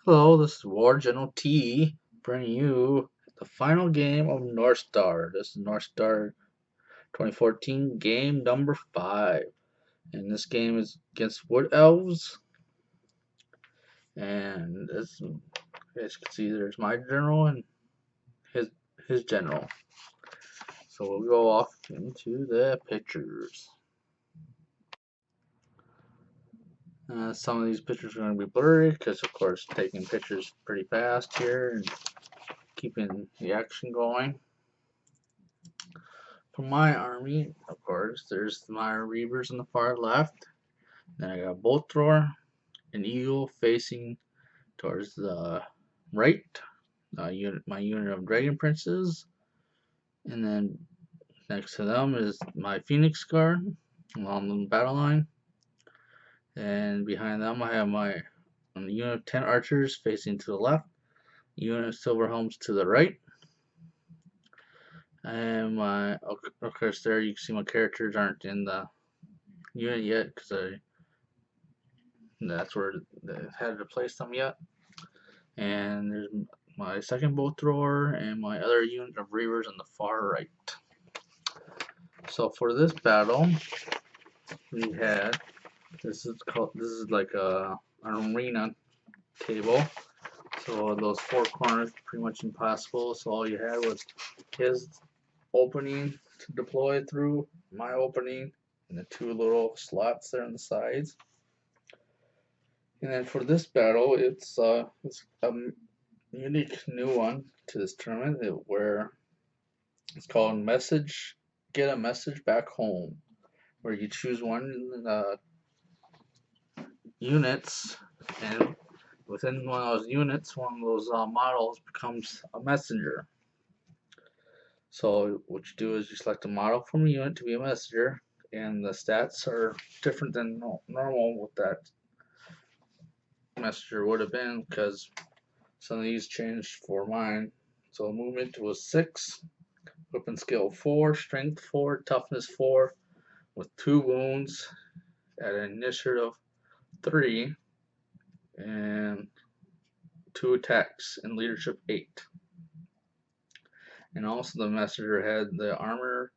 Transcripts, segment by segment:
Hello, this is War General T bringing you the final game of North Star. This is North Star 2014 game number 5. And this game is against Wood Elves. And as you guys can see, there's my general and his his general. So we'll go off into the pictures. Some of these pictures are going to be blurry because, of course, taking pictures pretty fast here and keeping the action going. For my army, of course, there's my Reavers on the far left. Then I got a bolt thrower, an eagle facing towards the right. My unit of dragon princes, and then next to them is my phoenix guard along the battle line. And behind them, I have my unit of 10 archers facing to the left, unit of silver helms to the right. And of course, there you can see my characters aren't in the unit yet because that's where they had to place them yet. And there's my second bolt thrower and my other unit of reavers on the far right. So for this battle, we had this is like an arena table. So those four corners pretty much impossible. So all you had was his opening to deploy through, my opening, and the two little slots there on the sides. And then for this battle, it's a unique new one to this tournament where it's called Get a Message Back Home, where you choose one units, and within one of those units, one of those models becomes a messenger. So what you do is you select a model from a unit to be a messenger, and the stats are different than normal what that messenger would have been because some of these changed for mine. So movement was 6, weapon skill 4, strength 4, toughness 4, with 2 wounds at an initiative 3, and 2 attacks and leadership 8. And also the messenger had the armor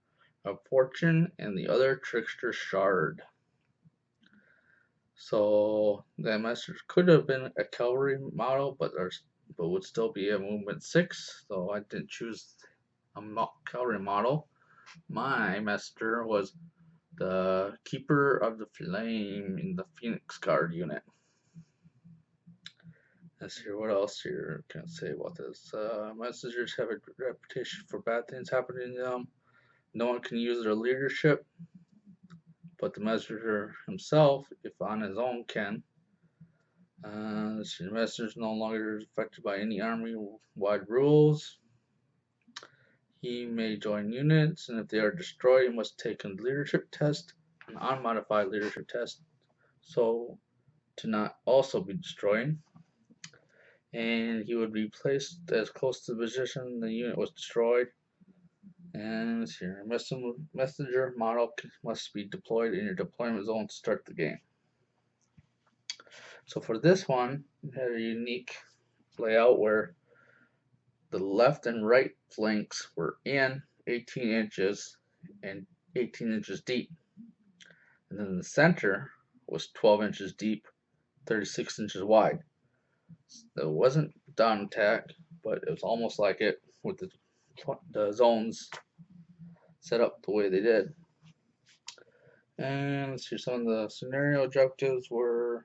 of fortune and the other trickster shard. So that messenger could have been a cavalry model, but would still be a movement 6. So I didn't choose a cavalry model. My messenger was the Keeper of the Flame in the Phoenix Guard unit. Let's see what else here can I say about this. Messengers have a reputation for bad things happening to them. No one can use their leadership, but the messenger himself, if on his own, can. The messenger is no longer affected by any army-wide rules. He may join units, and if they are destroyed, he must take a leadership test, an unmodified leadership test, so to not also be destroyed. And he would be placed as close to the position the unit was destroyed. And let's see here, messenger model must be deployed in your deployment zone to start the game. So for this one, it had a unique layout where the left and right flanks were in 18 inches and 18 inches deep. And then the center was 12 inches deep, 36 inches wide. It wasn't dawn attack, but it was almost like it with the zones set up the way they did. And let's see, some of the scenario objectives were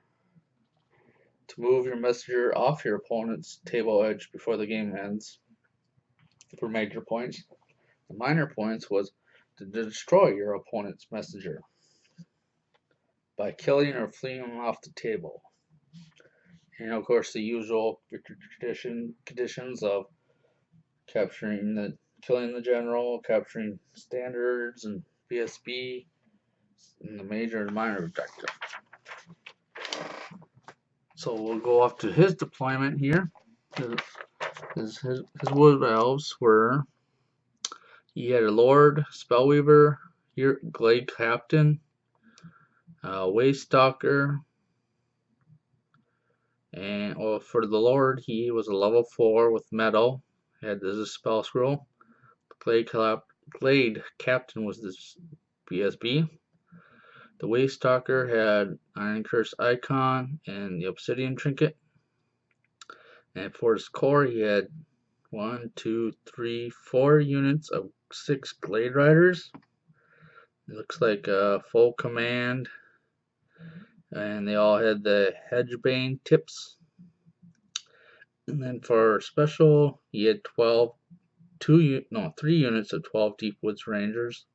to move your messenger off your opponent's table edge before the game ends for major points. The minor points was to destroy your opponent's messenger by killing or fleeing off the table. And of course, the usual conditions of killing the general, capturing standards and BSB, and the major and minor objective. So we'll go off to his deployment here. His wood elves were, he had a lord, spellweaver, glade captain, waystalker, And well, for the Lord, he was a level 4 with metal. He had this spell scroll. The Glade Captain was this BSB. The Waystalker had Iron Curse Icon and the Obsidian Trinket. And for his core, he had 4 units of 6 Glade Riders. It looks like a full command, and they all had the Hedgebane tips. And then for special, he had 3 units of 12 Deep Woods Rangers.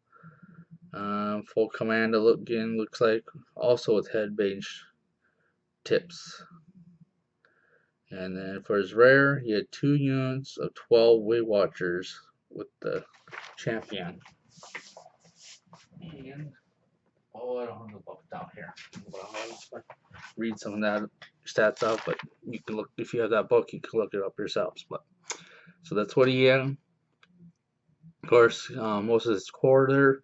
Full command again looks like, also with Hedgebane tips. And then for his rare, he had 2 units of 12 Way Watchers with the champion. And I don't have the book down here. I'll read some of that stats out, but you can look, if you have that book, you can look it up yourselves. But so that's what he had. Of course, most of his core there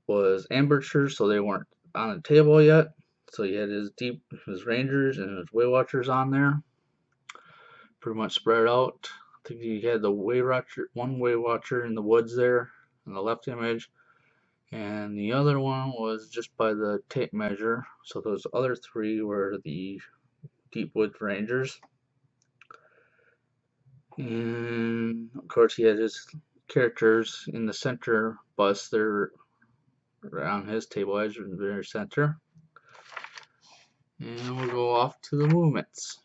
was Ambusher, so they weren't on the table yet. So he had his Rangers and his Way Watchers on there, pretty much spread out. I think he had the one Way Watcher in the woods there in the left image, and the other one was just by the tape measure. So those other 3 were the Deep Woods Rangers. And of course he had his characters in the center bus there around his table edge in the very center. And we'll go off to the movements.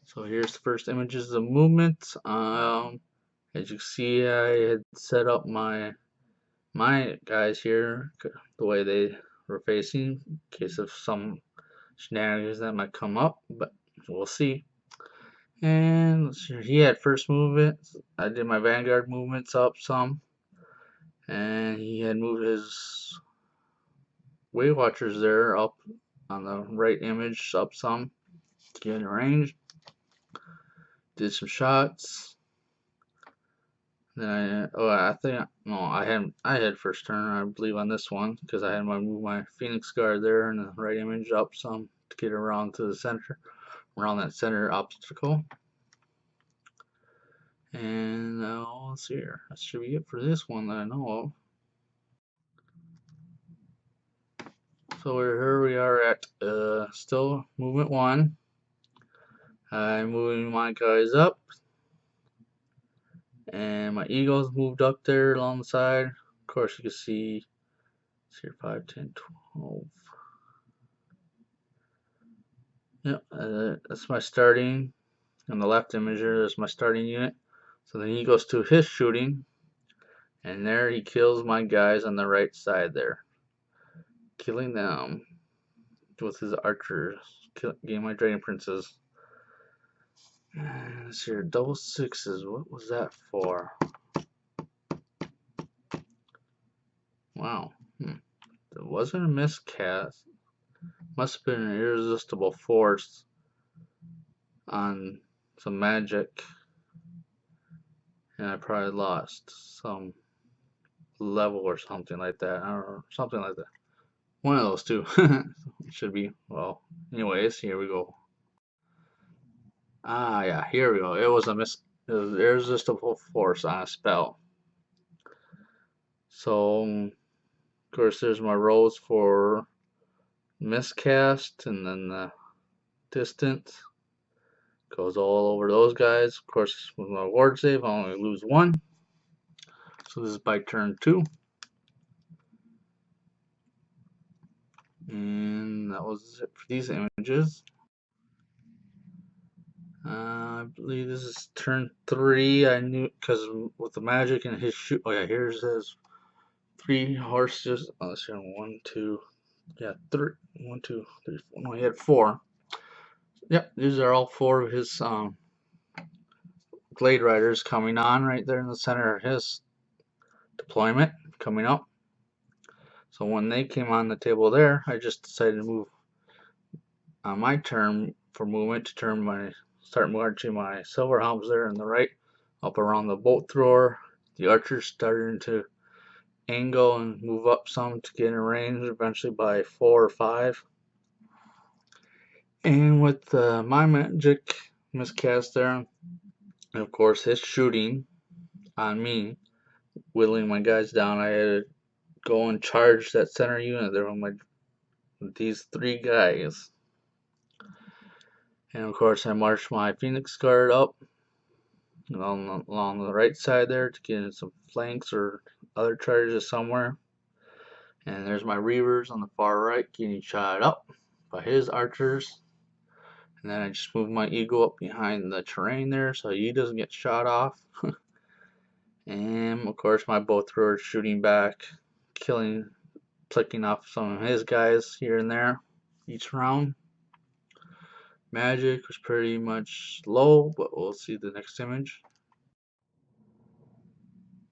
So here's the first images of movements. As you can see, I had set up my guys here the way they were facing in case of some shenanigans that might come up, but we'll see. And he had first movement. I did my Vanguard movements up some, and he had moved his Way Watchers there up on the right image up some to get in range. Did some shots. Then I had first turn, I believe, on this one because I had my Phoenix Guard there in the right image up some to get around to the center, around that center obstacle. And let's see here. That should be it for this one that I know of. So here we are at still movement 1. I'm moving my guys up, and my Eagles moved up there along the side. Of course, you can see here 5, 10, 12. Yep, that's my starting. On the left image here, there's my starting unit. So then he goes to his shooting, and there he kills my guys on the right side there, killing them with his archers, getting my Dragon Princes. And let's see here, double 6s. What was that for? Wow. It wasn't a miscast. Must have been an irresistible force on some magic, and I probably lost some level or something like that. I don't know, something like that. One of those two. Should be. Well, anyways, here we go. Ah, yeah, here we go. It was irresistible force on a spell. So, of course, there's my rolls for miscast, and then the distance goes all over those guys. Of course, with my ward save, I only lose 1. So this is by turn 2. And that was it for these images. I believe this is turn 3. I knew because with the magic and his shoot. Oh yeah, here's his 3 horses. Oh, let's see, 1, 2, yeah, 3. 1, 2, 3, 4. No, he had 4. Yep, these are all 4 of his Glade Riders coming on right there in the center of his deployment coming up. So when they came on the table there, I just decided to move on my turn for movement to start marching my Silver Helms there on the right up around the bolt thrower. The archers starting to angle and move up some to get in range eventually by 4 or 5. And with my magic miscast there, and of course his shooting on me, whittling my guys down, I had to go and charge that center unit there with these three guys. And of course I marched my Phoenix Guard up along the right side there to get in some flanks or other charges somewhere. And there's my Reavers on the far right getting shot up by his archers. And then I just move my Eagle up behind the terrain there so he doesn't get shot off. And of course my bow thrower shooting back, clicking off some of his guys here and there each round. Magic was pretty much low, but we'll see the next image.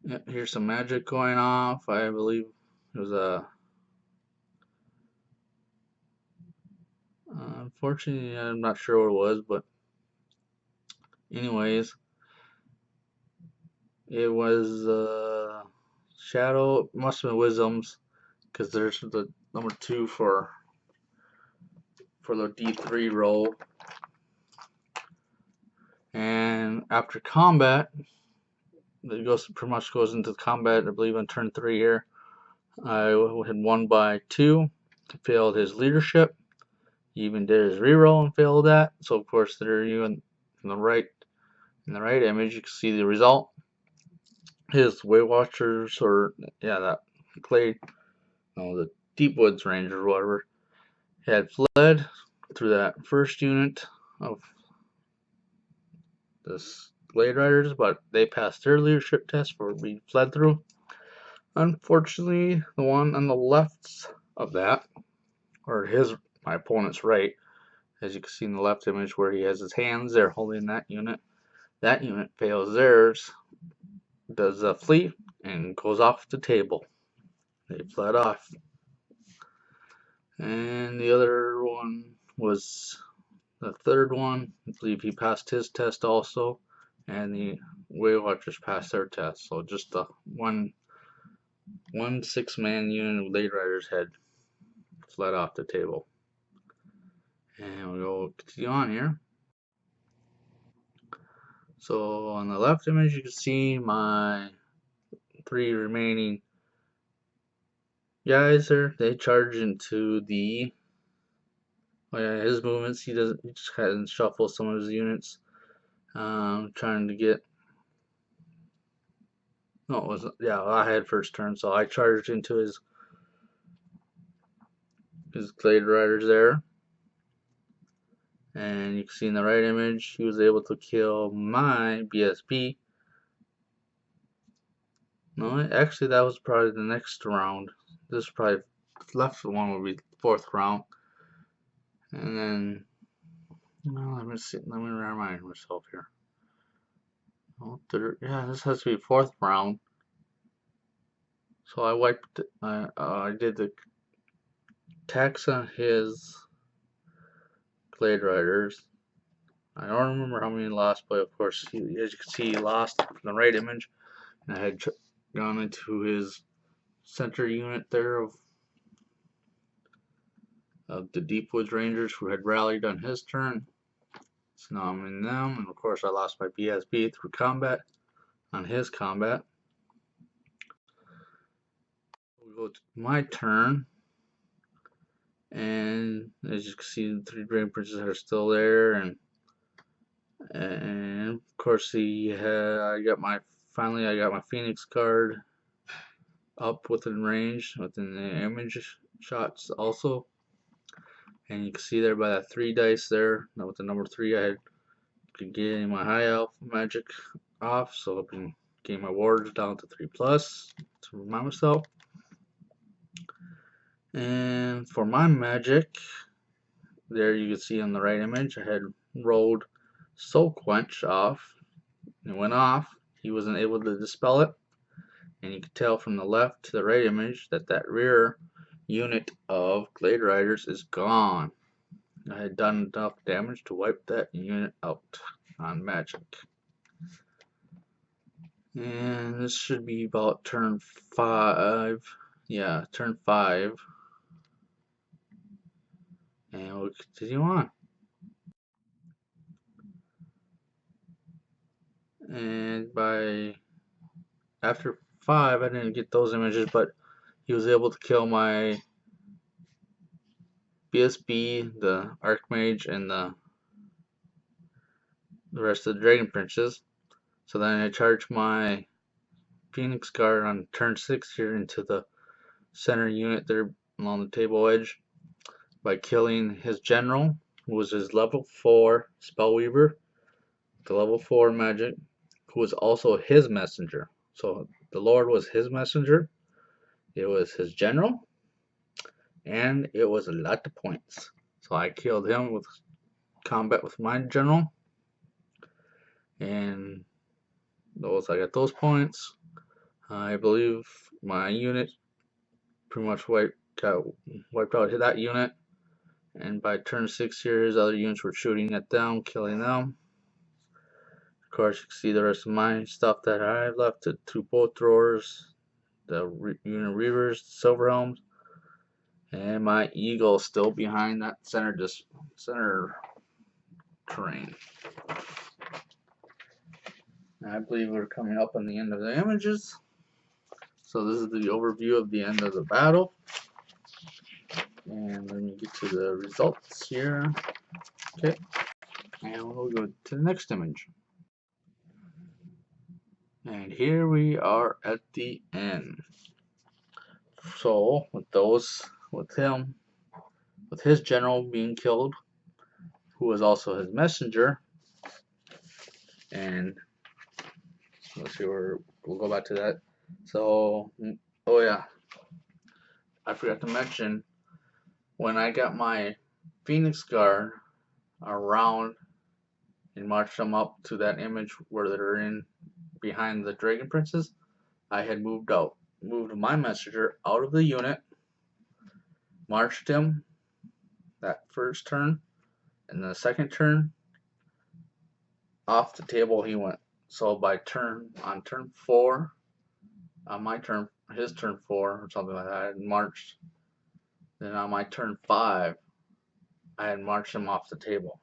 Yep, here's some magic going off. I believe it was a unfortunately, I'm not sure what it was, but anyways, it was Shadow. It must have been Wisdom's, because there's the number 2 for the D3 roll. And after combat, it pretty much goes into combat. I believe on turn 3 here, I had won by 2. Failed his leadership. He even did his reroll and failed that. So of course there you in the right image you can see the result. His Way Watchers, or yeah, that Glade, no, the Deep Woods Rangers or whatever, had fled through that first unit of this Glade Riders, but they passed their leadership test for being fled through. Unfortunately, the one on the left of that, or my opponent's right, as you can see in the left image where he has his hands there holding that unit fails theirs, does a flee, and goes off the table. They fled off. And the other one was the third one. I believe he passed his test also, and the Way Watchers passed their test. So just the one 6-man unit of Blade Riders had fled off the table. And we'll continue on here. So on the left image you can see my 3 remaining guys there. They charge into the his movements. He just kind of shuffle some of his units, trying to get. No, it wasn't. Yeah, I had first turn, so I charged into his Glade Riders there, and you can see in the right image he was able to kill my BSB. No, actually that was probably the next round. This probably left one would be the 4th round, and then let me see. Let me remind myself here. Oh, yeah, this has to be 4th round. So I wiped. I did the tax on his Glade Riders. I don't remember how many lost, but of course, as you can see, he lost in the right image. And I had gone into his center unit there of the Deep Woods Rangers, who had rallied on his turn. So now I'm in them, and of course I lost my BSB through combat on his combat. We'll go to my turn, and as you can see, the 3 Dragon Princes are still there, and of course I got my Phoenix Guard up within range, within the image shots also. And you can see there by that 3 dice there, with the number 3, I could get my high elf magic off, so I can get my wards down to 3+ to remind myself. And for my magic, there you can see on the right image, I had rolled Soul Quench off. It went off. He wasn't able to dispel it. And you can tell from the left to the right image that rear unit of Glade Riders is gone. I had done enough damage to wipe that unit out on magic. And this should be about turn 5. Yeah, turn 5. And we'll continue on. after 5, I didn't get those images, but he was able to kill my BSB, the Archmage, and the rest of the Dragon Princes. So then I charged my Phoenix Guard on turn 6 here into the center unit there along the table edge by killing his general, who was his level 4 Spellweaver, the level 4 magic, who was also his messenger. So the Lord was his messenger, it was his general, and it was a lot of points. So I killed him with combat with my general, and I got those points. I believe my unit pretty much got wiped out that unit, and by turn 6 here, his other units were shooting at them, killing them. Of course, you can see the rest of my stuff that I left: the 2 bow throwers, the unit reavers, silver helms, and my eagle still behind that center terrain. I believe we're coming up on the end of the images. So this is the overview of the end of the battle. And let me get to the results here. Okay, and we'll go to the next image. And here we are at the end. So with his general being killed, who was also his messenger, and let's see where we'll go back to that. So, oh yeah, I forgot to mention, when I got my Phoenix Guard around and marched them up to that image where they're in behind the Dragon Princes, I had moved my messenger out of the unit, marched him that first turn, and the second turn, off the table he went. So by turn 4, on my turn, his turn 4 or something like that, I had marched. Then on my turn 5, I had marched him off the table.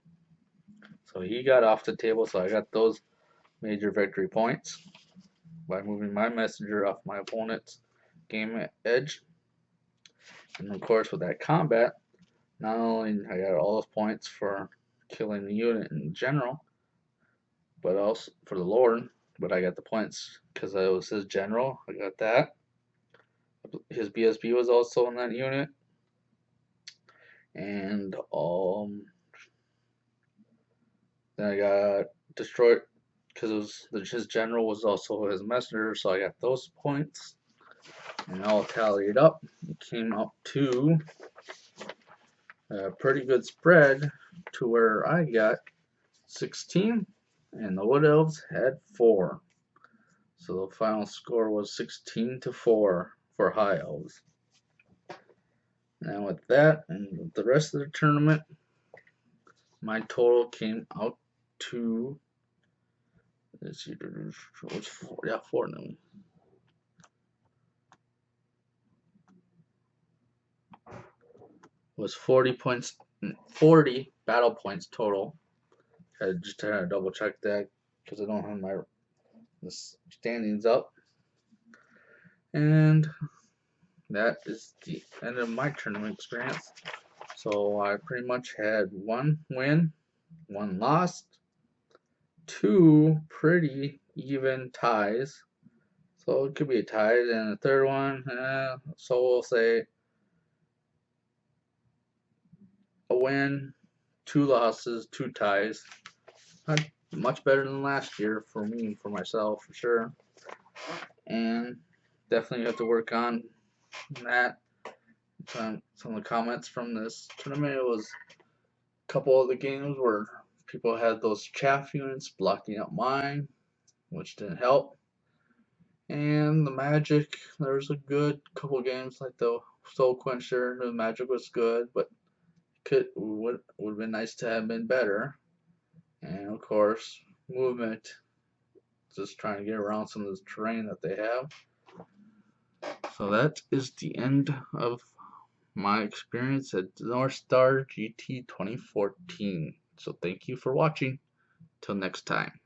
So he got off the table, so I got those major victory points by moving my messenger off my opponent's game edge. And of course, with that combat, not only I got all those points for killing the unit in general, but also for the Lord, but I got the points because I was his general. I got that. His BSB was also in that unit, and then I got destroyed because his general was also his messenger, so I got those points, and all tallied up. It came up to a pretty good spread to where I got 16, and the Wood Elves had 4. So the final score was 16-4 for High Elves. Now with that and the rest of the tournament, my total came out to, let's see, what's 4? Yeah, 4 now. Was 40 points, 40 battle points total. I just had to double check that because I don't have the standings up. And that is the end of my tournament experience. So I pretty much had 1 win, 1 loss, 2 pretty even ties. So it could be a tie, and the third one, so we'll say a win, 2 losses, 2 ties. Not much better than last year for me, for myself, for sure. And definitely have to work on that. Some of the comments from this tournament, it was a couple of the games where people had those chaff units blocking up mine, which didn't help. And the magic, there was a good couple games like the Soul Quencher. The magic was good, but would have been nice to have been better. And of course, movement, just trying to get around some of this terrain that they have. So that is the end of my experience at North Star GT 2014. So thank you for watching. Till next time.